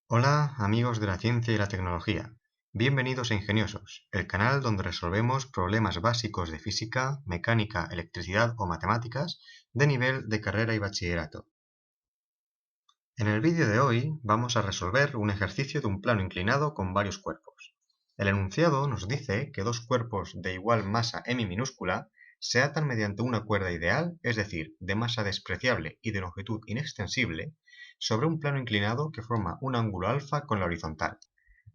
Hola amigos de la ciencia y la tecnología, bienvenidos a Ingeniosos, el canal donde resolvemos problemas básicos de física, mecánica, electricidad o matemáticas de nivel de carrera y bachillerato. En el vídeo de hoy vamos a resolver un ejercicio de un plano inclinado con varios cuerpos. El enunciado nos dice que dos cuerpos de igual masa m minúscula se atan mediante una cuerda ideal, es decir, de masa despreciable y de longitud inextensible, sobre un plano inclinado que forma un ángulo alfa con la horizontal.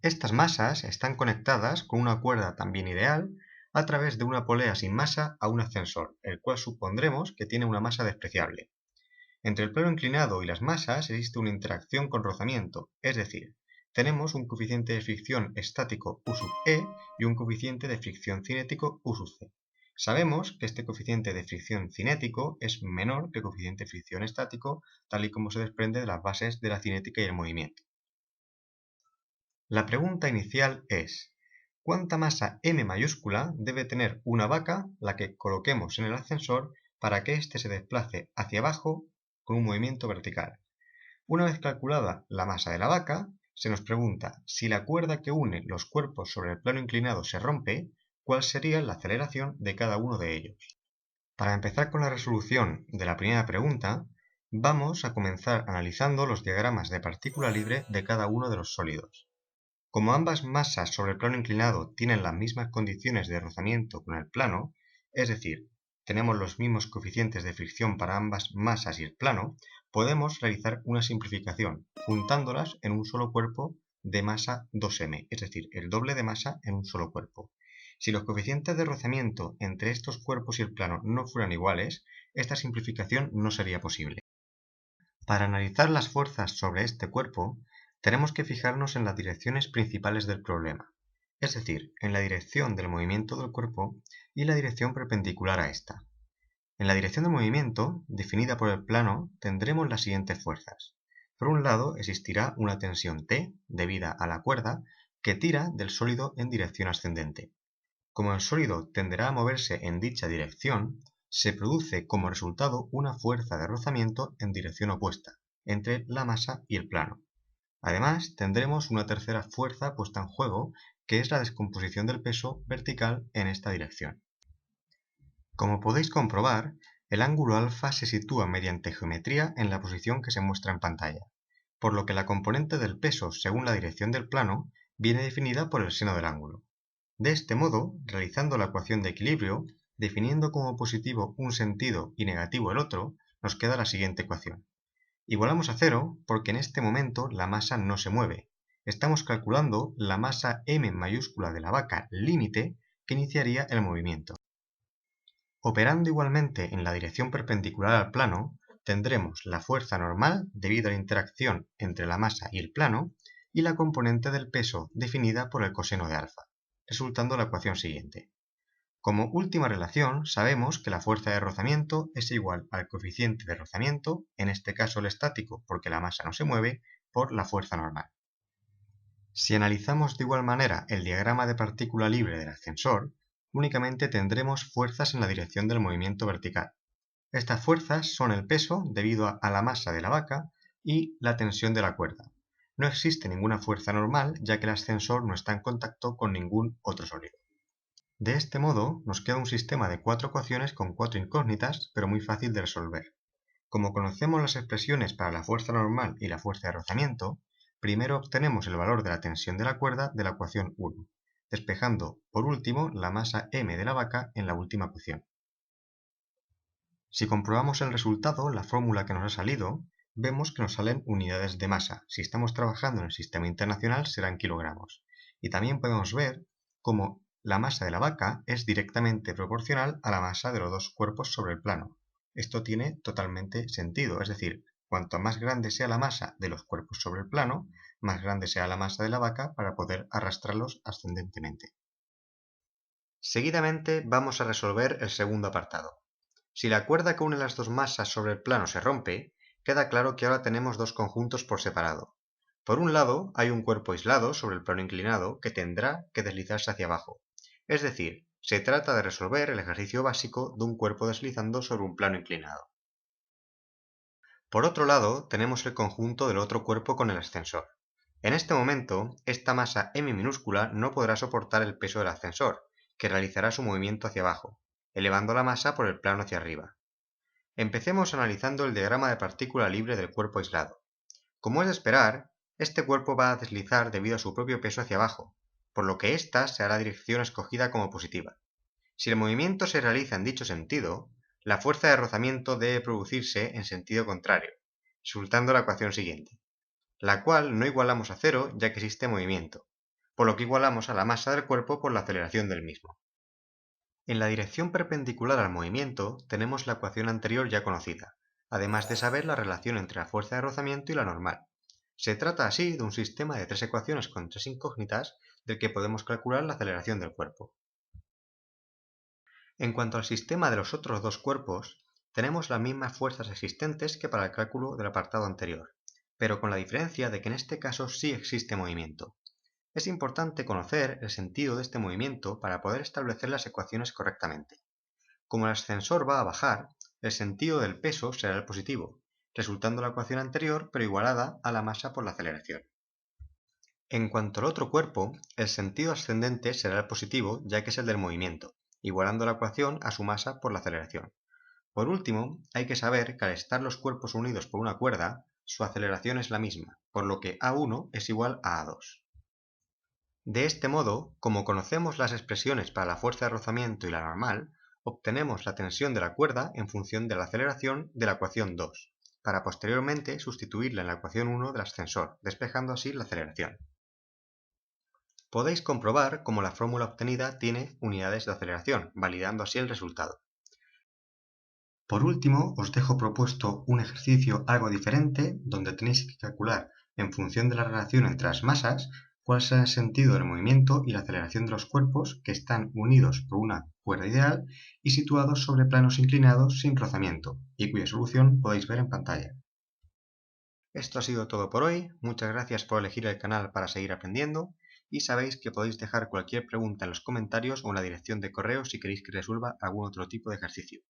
Estas masas están conectadas con una cuerda también ideal a través de una polea sin masa a un ascensor, el cual supondremos que tiene una masa despreciable. Entre el plano inclinado y las masas existe una interacción con rozamiento, es decir, tenemos un coeficiente de fricción estático U sub E y un coeficiente de fricción cinético U sub C. Sabemos que este coeficiente de fricción cinético es menor que el coeficiente de fricción estático, tal y como se desprende de las bases de la cinética y el movimiento. La pregunta inicial es: ¿cuánta masa m mayúscula debe tener una vaca, la que coloquemos en el ascensor, para que éste se desplace hacia abajo con un movimiento vertical? Una vez calculada la masa de la vaca, se nos pregunta: si la cuerda que une los cuerpos sobre el plano inclinado se rompe, ¿cuál sería la aceleración de cada uno de ellos? Para empezar con la resolución de la primera pregunta, vamos a comenzar analizando los diagramas de partícula libre de cada uno de los sólidos. Como ambas masas sobre el plano inclinado tienen las mismas condiciones de rozamiento con el plano, es decir, tenemos los mismos coeficientes de fricción para ambas masas y el plano, podemos realizar una simplificación, juntándolas en un solo cuerpo de masa 2m, es decir, el doble de masa en un solo cuerpo. Si los coeficientes de rozamiento entre estos cuerpos y el plano no fueran iguales, esta simplificación no sería posible. Para analizar las fuerzas sobre este cuerpo, tenemos que fijarnos en las direcciones principales del problema, es decir, en la dirección del movimiento del cuerpo y la dirección perpendicular a esta. En la dirección del movimiento, definida por el plano, tendremos las siguientes fuerzas. Por un lado, existirá una tensión T, debida a la cuerda, que tira del sólido en dirección ascendente. Como el sólido tenderá a moverse en dicha dirección, se produce como resultado una fuerza de rozamiento en dirección opuesta, entre la masa y el plano. Además, tendremos una tercera fuerza puesta en juego, que es la descomposición del peso vertical en esta dirección. Como podéis comprobar, el ángulo alfa se sitúa mediante geometría en la posición que se muestra en pantalla, por lo que la componente del peso según la dirección del plano viene definida por el seno del ángulo. De este modo, realizando la ecuación de equilibrio, definiendo como positivo un sentido y negativo el otro, nos queda la siguiente ecuación. Igualamos a cero porque en este momento la masa no se mueve. Estamos calculando la masa m mayúscula de la vaca límite que iniciaría el movimiento. Operando igualmente en la dirección perpendicular al plano, tendremos la fuerza normal debido a la interacción entre la masa y el plano y la componente del peso definida por el coseno de alfa, resultando la ecuación siguiente. Como última relación, sabemos que la fuerza de rozamiento es igual al coeficiente de rozamiento, en este caso el estático porque la masa no se mueve, por la fuerza normal. Si analizamos de igual manera el diagrama de partícula libre del ascensor, únicamente tendremos fuerzas en la dirección del movimiento vertical. Estas fuerzas son el peso debido a la masa de la vaca y la tensión de la cuerda. No existe ninguna fuerza normal, ya que el ascensor no está en contacto con ningún otro sólido. De este modo, nos queda un sistema de 4 ecuaciones con 4 incógnitas, pero muy fácil de resolver. Como conocemos las expresiones para la fuerza normal y la fuerza de rozamiento, primero obtenemos el valor de la tensión de la cuerda de la ecuación 1, despejando, por último, la masa m de la vaca en la última ecuación. Si comprobamos el resultado, la fórmula que nos ha salido, vemos que nos salen unidades de masa. Si estamos trabajando en el sistema internacional serán kilogramos. Y también podemos ver cómo la masa de la vaca es directamente proporcional a la masa de los dos cuerpos sobre el plano. Esto tiene totalmente sentido, es decir, cuanto más grande sea la masa de los cuerpos sobre el plano, más grande sea la masa de la vaca para poder arrastrarlos ascendentemente. Seguidamente vamos a resolver el segundo apartado. Si la cuerda que une las dos masas sobre el plano se rompe, queda claro que ahora tenemos dos conjuntos por separado. Por un lado, hay un cuerpo aislado sobre el plano inclinado que tendrá que deslizarse hacia abajo. Es decir, se trata de resolver el ejercicio básico de un cuerpo deslizando sobre un plano inclinado. Por otro lado, tenemos el conjunto del otro cuerpo con el ascensor. En este momento, esta masa M minúscula no podrá soportar el peso del ascensor, que realizará su movimiento hacia abajo, elevando la masa por el plano hacia arriba. Empecemos analizando el diagrama de partícula libre del cuerpo aislado. Como es de esperar, este cuerpo va a deslizar debido a su propio peso hacia abajo, por lo que esta será la dirección escogida como positiva. Si el movimiento se realiza en dicho sentido, la fuerza de rozamiento debe producirse en sentido contrario, resultando la ecuación siguiente, la cual no igualamos a cero ya que existe movimiento, por lo que igualamos a la masa del cuerpo por la aceleración del mismo. En la dirección perpendicular al movimiento tenemos la ecuación anterior ya conocida, además de saber la relación entre la fuerza de rozamiento y la normal. Se trata así de un sistema de tres ecuaciones con tres incógnitas del que podemos calcular la aceleración del cuerpo. En cuanto al sistema de los otros dos cuerpos, tenemos las mismas fuerzas existentes que para el cálculo del apartado anterior, pero con la diferencia de que en este caso sí existe movimiento. Es importante conocer el sentido de este movimiento para poder establecer las ecuaciones correctamente. Como el ascensor va a bajar, el sentido del peso será el positivo, resultando la ecuación anterior pero igualada a la masa por la aceleración. En cuanto al otro cuerpo, el sentido ascendente será el positivo ya que es el del movimiento, igualando la ecuación a su masa por la aceleración. Por último, hay que saber que al estar los cuerpos unidos por una cuerda, su aceleración es la misma, por lo que A1 es igual a A2. De este modo, como conocemos las expresiones para la fuerza de rozamiento y la normal, obtenemos la tensión de la cuerda en función de la aceleración de la ecuación 2, para posteriormente sustituirla en la ecuación 1 del ascensor, despejando así la aceleración. Podéis comprobar cómo la fórmula obtenida tiene unidades de aceleración, validando así el resultado. Por último, os dejo propuesto un ejercicio algo diferente, donde tenéis que calcular, en función de la relación entre las masas, cuál será el sentido del movimiento y la aceleración de los cuerpos que están unidos por una cuerda ideal y situados sobre planos inclinados sin rozamiento, y cuya solución podéis ver en pantalla. Esto ha sido todo por hoy, muchas gracias por elegir el canal para seguir aprendiendo, y sabéis que podéis dejar cualquier pregunta en los comentarios o en la dirección de correo si queréis que resuelva algún otro tipo de ejercicio.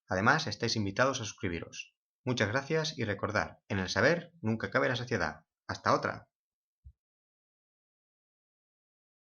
Además, estáis invitados a suscribiros. Muchas gracias y recordad, en el saber nunca cabe la saciedad. ¡Hasta otra!